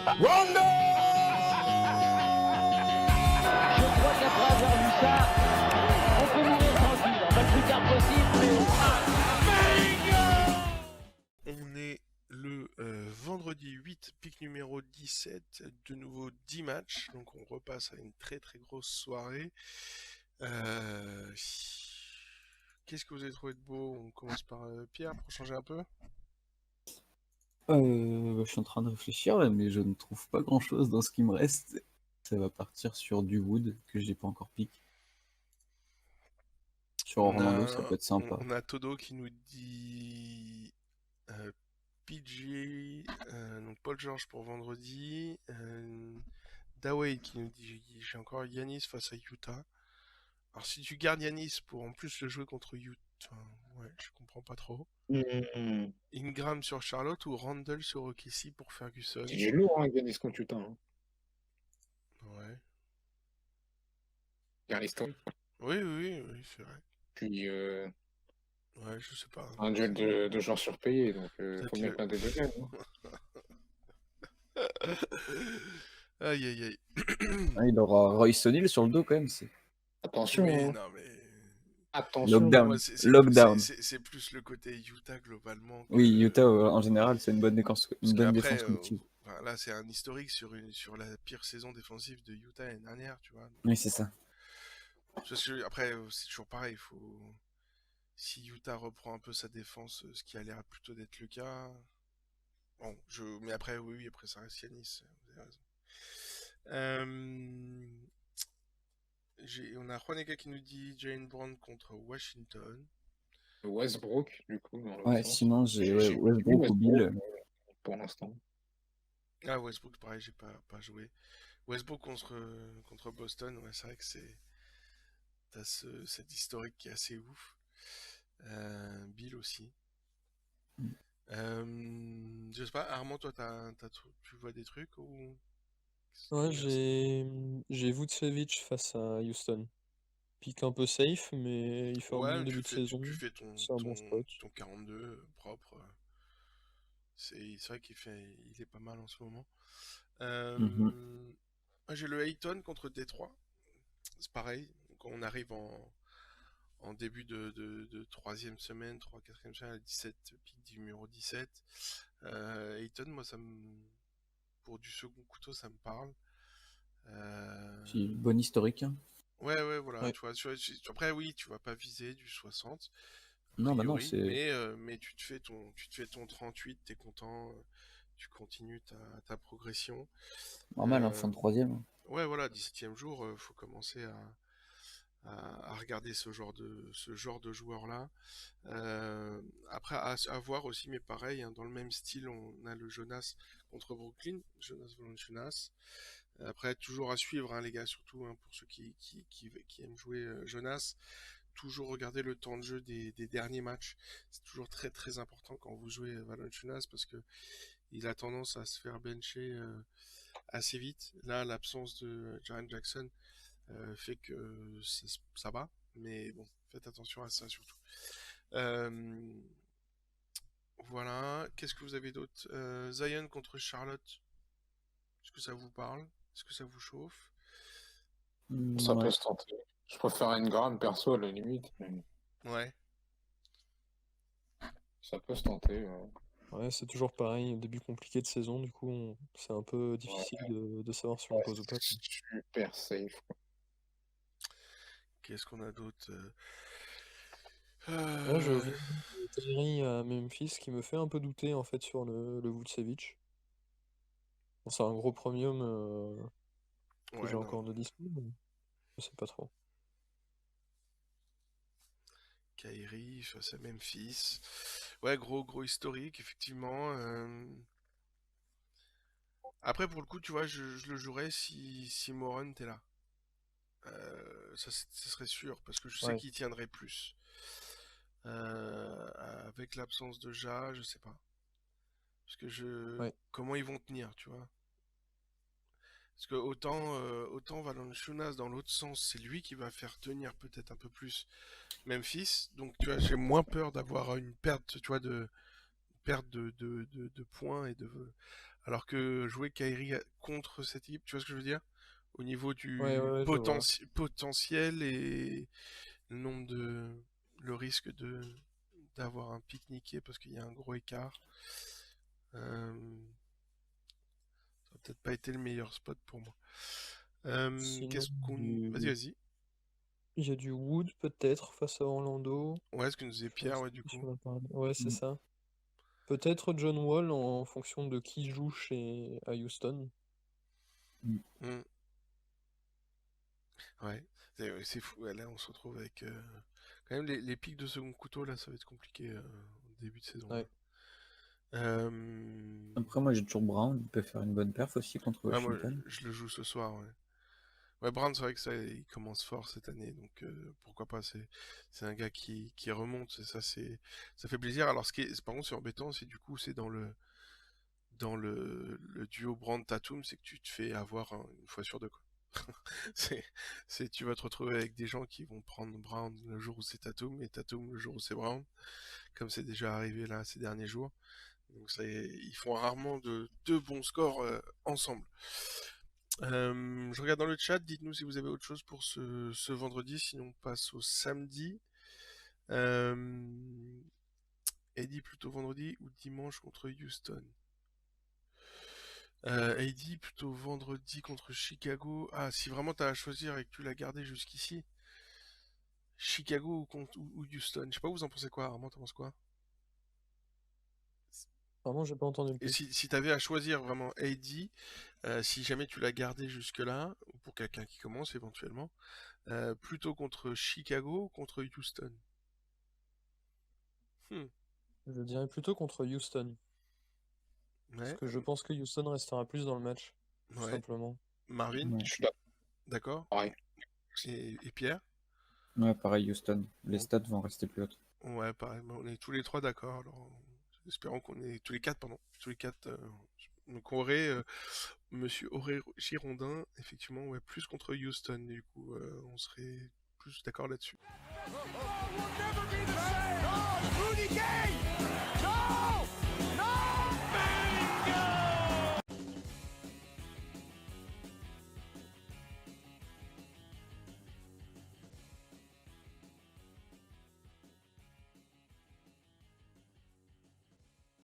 Rondo! Je crois qu'après avoir vu ça, on peut mourir tranquille. Pas le plus tard possible, mais... On est le vendredi 8, pic numéro 17, de nouveau 10 matchs, donc on repasse à une très très grosse soirée. Qu'est-ce que vous avez trouvé de beau? On commence par Pierre pour changer un peu. Je suis en train de réfléchir là, mais je ne trouve pas grand-chose dans ce qui me reste. Ça va partir sur du wood que j'ai pas encore piqué. Sur Orlando, ça peut être sympa. On a Todo qui nous dit PG, donc Paul George pour vendredi. Dawei qui nous dit j'ai encore Yanis face à Utah. Alors si tu gardes Yanis pour en plus le jouer contre Utah, ouais, je comprends pas trop. Ingram sur Charlotte ou Randall sur OKC pour Ferguson. J'ai lourd, hein, Yanis contre Utah. Hein. Ouais. Il y a l'historique. Oui, c'est vrai. Puis, ouais, je sais pas. un duel de joueurs surpayés, donc faut bien plein des deux. Aïe aïe aïe. Ah, il aura Royce O'Neal sur le dos quand même. Attention. Mais, hein. non, mais... Attention. Lockdown. Lockdown. C'est plus le côté Utah globalement. Oui, Utah en général, c'est une bonne défense collective. Là, c'est un historique sur la pire saison défensive de Utah l'année dernière, tu vois. Donc, oui, c'est ça. Après, c'est toujours pareil. Si Utah reprend un peu sa défense, ce qui a l'air plutôt d'être le cas. Bon, mais après, oui, après ça reste Yanis. Vous avez raison. On a Juanega qui nous dit Jaylen Brown contre Washington. Westbrook, du coup. Ouais, sinon j'ai Westbrook ou Bill. Pour l'instant. Ah, Westbrook, pareil, j'ai pas joué. Westbrook contre Boston, ouais, c'est vrai que t'as cet historique qui est assez ouf. Bill aussi. Je sais pas, Armand, toi, tu vois des trucs ou... Ouais, j'ai Vucevic face à Houston. Pique un peu safe, mais il fait un bon début de saison. C'est un bon spot. Ton 42 propre. C'est vrai il est pas mal en ce moment. J'ai le Ayton contre Détroit. C'est pareil. Donc on arrive en début de troisième semaine, 3-4e semaine, à 17, pic numéro 17. Ayton, moi, pour du second couteau, ça me parle. C'est bon historique. Hein. Ouais, voilà. Ouais. Tu vois, après, oui, tu vas pas viser du 60. Non, bah non, c'est... Mais tu te fais ton 38, t'es content, tu continues ta progression. Normal, fin de troisième. Ouais, voilà, 17e jour, faut commencer à regarder ce genre de joueur-là. Après, à voir aussi, mais pareil, hein, dans le même style, on a le Jonas contre Brooklyn, Jonas Valanciunas. Après, toujours à suivre, hein, les gars, surtout hein, pour ceux qui aiment jouer Jonas. Toujours regarder le temps de jeu des derniers matchs. C'est toujours très très important quand vous jouez Valanciunas parce que il a tendance à se faire bencher assez vite. Là, l'absence de Jaren Jackson fait que ça va, mais bon, faites attention à ça surtout. Voilà. Qu'est-ce que vous avez d'autre? Zion contre Charlotte. Est-ce que ça vous parle? Est-ce que ça vous chauffe? Ça peut se tenter. Je préfère Ingram perso à la limite. Mais... Ouais. Ça peut se tenter. Ouais, c'est toujours pareil. Début compliqué de saison, du coup, c'est un peu difficile de savoir si on pose ou pas. Super safe. Quoi. Qu'est-ce qu'on a d'autre? Là, j'ai Terry à Memphis qui me fait un peu douter en fait sur le Vucevic. Bon, c'est un gros premium que j'ai encore de disponible, mais je sais pas trop. Kyrie face à Memphis. Ouais, gros historique, effectivement. Après, pour le coup, tu vois, je le jouerais si Moran était là. Ça serait sûr, parce que je sais qu'il tiendrait plus. Avec l'absence de Ja, je sais pas. Parce que comment ils vont tenir, tu vois. Parce que autant Valanciunas dans l'autre sens, c'est lui qui va faire tenir peut-être un peu plus Memphis. Donc tu vois, j'ai moins peur d'avoir une perte, tu vois, de points et Alors que jouer Kyrie contre cette équipe, tu vois ce que je veux dire? Au niveau du Ouais, je vois. potentiel et le nombre de... le risque d'avoir un pic niqué parce qu'il y a un gros écart. Ça n'a peut-être pas été le meilleur spot pour moi. Sinon, Qu'est-ce qu'on... Vas-y, vas-y. il y a du Wood peut-être face à Orlando. Ouais, ce que nous disait Pierre, ouais, du coup. Ouais, c'est ça. Peut-être John Wall en fonction de qui joue à Houston. Ouais, c'est fou. Ouais, là, on se retrouve avec quand même les pics de second couteau. Là, ça va être compliqué au début de saison. Ouais. Après, moi, j'ai toujours Brown. Il peut faire une bonne perf aussi contre Washington. Moi, je le joue ce soir. Ouais. Ouais, Brown, c'est vrai que ça, il commence fort cette année, donc pourquoi pas. C'est un gars qui remonte. Ça fait plaisir. Alors, par contre, c'est embêtant, c'est du coup, c'est dans le duo Brand Tatum, c'est que tu te fais avoir une fois sur deux, quoi. Tu vas te retrouver avec des gens qui vont prendre Brown le jour où c'est Tatum et Tatum le jour où c'est Brown, comme c'est déjà arrivé là ces derniers jours. Donc ils font rarement deux bons scores ensemble. Je regarde dans le chat, dites-nous si vous avez autre chose pour ce vendredi, sinon on passe au samedi. Eddie plutôt vendredi ou dimanche contre Houston? AD plutôt vendredi contre Chicago. Ah, si vraiment t'as à choisir et que tu l'as gardé jusqu'ici, Chicago ou Houston. Je sais pas, vous en pensez quoi? Armand, t'en penses quoi? Pardon, j'ai pas entendu le Et plus. si t'avais à choisir vraiment AD, si jamais tu l'as gardé jusque-là, ou pour quelqu'un qui commence éventuellement, plutôt contre Chicago ou contre Houston? Je dirais plutôt contre Houston. Parce Ouais, que je pense que Houston restera plus dans le match, tout ouais. simplement. Marvin, Ouais. Je suis d'accord? pareil. Et Pierre? Ouais, pareil, Houston. Les Bon. stats vont rester plus hautes. Ouais, pareil. On est tous les trois d'accord. Alors, espérons qu'on est tous les quatre, pardon. Tous les quatre. Donc, Monsieur Auré Girondin, effectivement, ouais, plus contre Houston. Du coup, on serait plus d'accord là-dessus. Oh, we'll never be the same. Oh, Rudy Gay! Go!